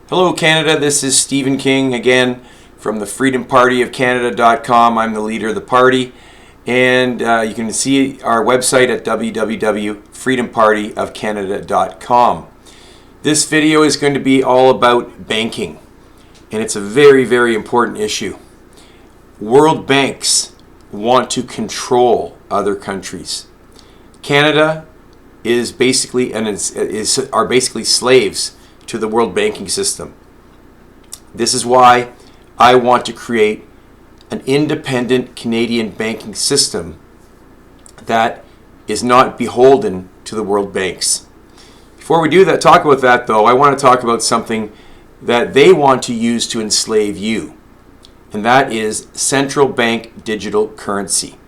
Hello Canada, this is Stephen King again from the freedompartyofcanada.com. I'm the leader of the party, and you can see our website at www.freedompartyofcanada.com. This video is going to be all about banking, and it's a very important issue. World banks want to control other countries. Canada is basically are basically slaves to the world banking system. This is why I want to create an independent Canadian banking system that is not beholden to the world banks. Before we talk about that though, I want to talk about something that they want to use to enslave you, and that is central bank digital currency.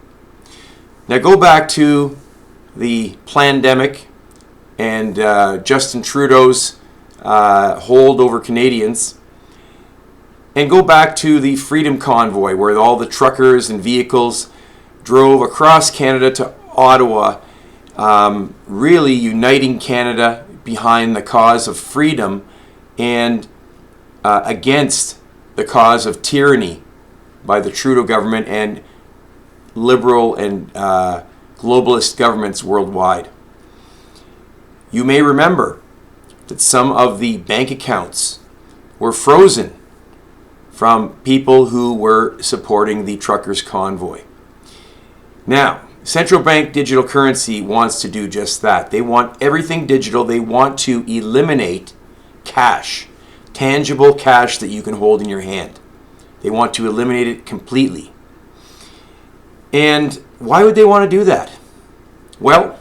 Now go back to the pandemic and Justin Trudeau's hold over Canadians, and go back to the Freedom Convoy where all the truckers and vehicles drove across Canada to Ottawa, really uniting Canada behind the cause of freedom and against the cause of tyranny by the Trudeau government and liberal and globalist governments worldwide. You may remember that some of the bank accounts were frozen from people who were supporting the truckers' convoy. Now, central bank digital currency wants to do just that. They want everything digital. They want to eliminate cash, tangible cash that you can hold in your hand. They want to eliminate it completely. And why would they want to do that? Well,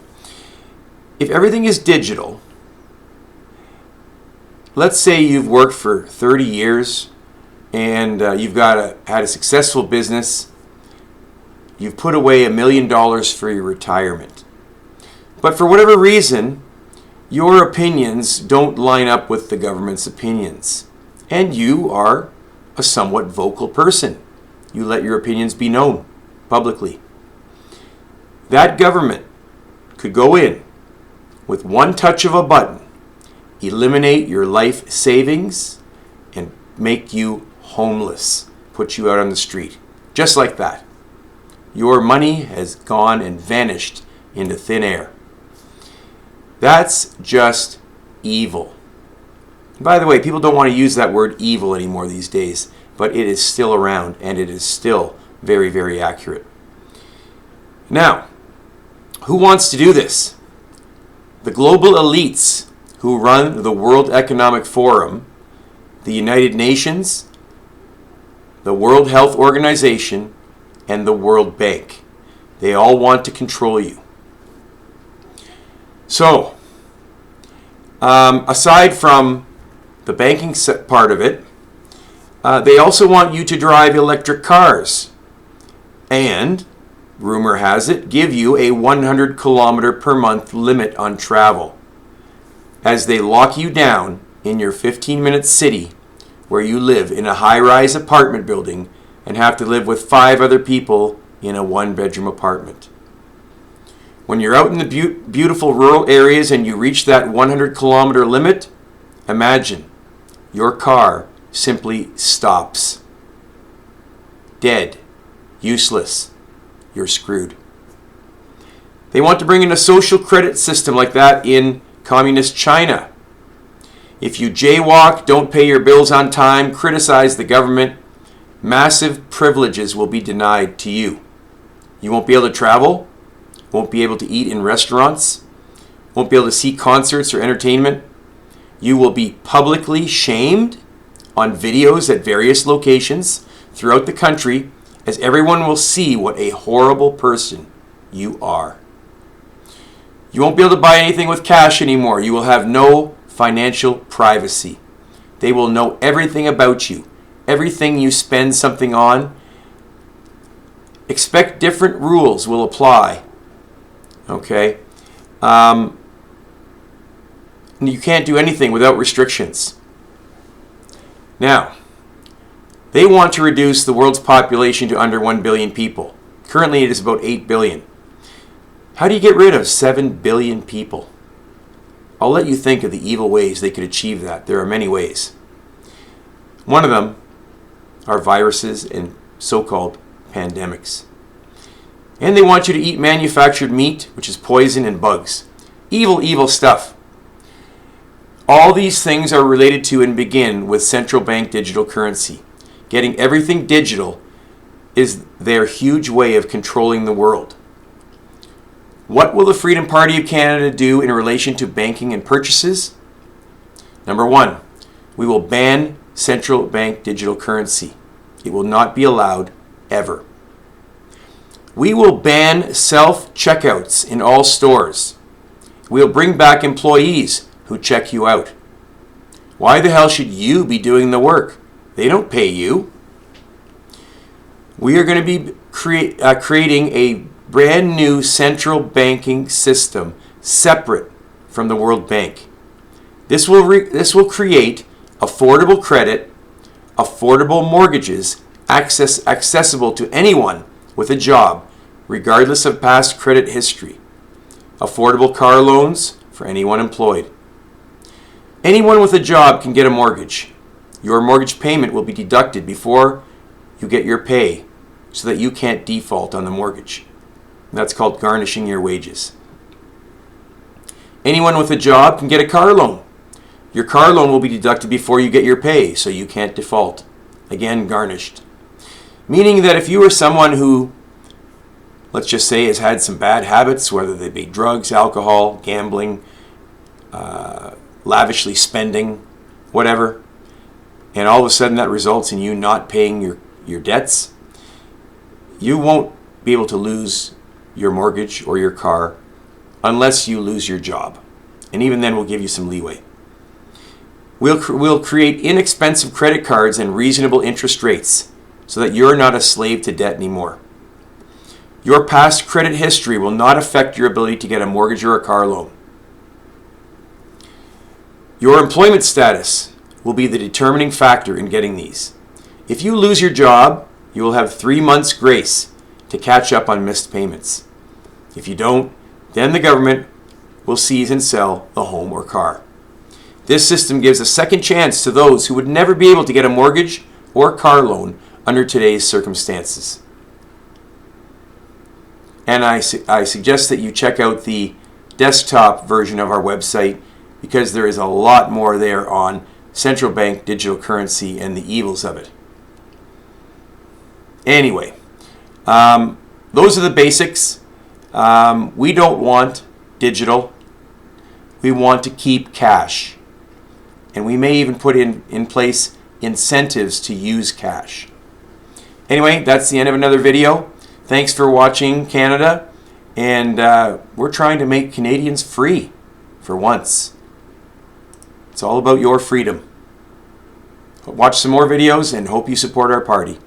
if everything is digital, let's say you've worked for 30 years and you've had a successful business. You've put away $1 million for your retirement. But for whatever reason, your opinions don't line up with the government's opinions. And you are a somewhat vocal person. You let your opinions be known publicly. That government could go in with one touch of a button, eliminate your life savings, and make you homeless, put you out on the street. Just like that. Your money has gone and vanished into thin air. That's just evil. By the way, people don't want to use that word evil anymore these days, but it is still around and it is still very accurate. Now, who wants to do this? The global elites who run the World Economic Forum, the United Nations, the World Health Organization, and the World Bank. They all want to control you. So, aside from the banking part of it, they also want you to drive electric cars and, rumor has it, give you a 100 kilometer per month limit on travel, as they lock you down in your 15-minute city where you live in a high-rise apartment building and have to live with 5 other people in a 1-bedroom apartment. When you're out in the beautiful rural areas and you reach that 100 kilometer limit, imagine your car simply stops. Dead. Useless. You're screwed. They want to bring in a social credit system like that in communist China. If you jaywalk, don't pay your bills on time, criticize the government, massive privileges will be denied to you. You won't be able to travel, won't be able to eat in restaurants, won't be able to see concerts or entertainment. You will be publicly shamed on videos at various locations throughout the country, as everyone will see what a horrible person you are. You won't be able to buy anything with cash anymore. You will have no financial privacy. They will know everything about you, everything you spend something on. Expect different rules will apply. Okay? You can't do anything without restrictions. Now, they want to reduce the world's population to under 1 billion people. Currently, it is about 8 billion. How do you get rid of 7 billion people? I'll let you think of the evil ways they could achieve that. There are many ways. One of them are viruses and so-called pandemics. And they want you to eat manufactured meat, which is poison and bugs. Evil, evil stuff. All these things are related to and begin with central bank digital currency. Getting everything digital is their huge way of controlling the world. What will the Freedom Party of Canada do in relation to banking and purchases? Number one, we will ban central bank digital currency. It will not be allowed ever. We will ban self-checkouts in all stores. We'll bring back employees who check you out. Why the hell should you be doing the work? They don't pay you. We are going to be creating a brand new central banking system separate from the World Bank. This will create affordable credit, affordable mortgages, accessible to anyone with a job, regardless of past credit history. Affordable car loans for anyone employed. Anyone with a job can get a mortgage. Your mortgage payment will be deducted before you get your pay so that you can't default on the mortgage. That's called garnishing your wages. Anyone with a job can get a car loan. Your car loan will be deducted before you get your pay so you can't default. Again, garnished. Meaning that if you are someone who, let's just say, has had some bad habits, whether they be drugs, alcohol, gambling, lavishly spending, whatever, and all of a sudden that results in you not paying your debts, you won't be able to lose your mortgage or your car unless you lose your job. And even then we'll give you some leeway. We'll create inexpensive credit cards and reasonable interest rates so that you're not a slave to debt anymore. Your past credit history will not affect your ability to get a mortgage or a car loan. Your employment status will be the determining factor in getting these. If you lose your job, you will have 3 months grace to catch up on missed payments. If you don't, then the government will seize and sell the home or car. This system gives a second chance to those who would never be able to get a mortgage or car loan under today's circumstances. And I suggest that you check out the desktop version of our website because there is a lot more there on central bank digital currency and the evils of it. Anyway, those are the basics. We don't want digital. We want to keep cash. And we may even put in place incentives to use cash. Anyway, that's the end of another video. Thanks for watching, Canada. And we're trying to make Canadians free for once. It's all about your freedom. Watch some more videos and hope you support our party.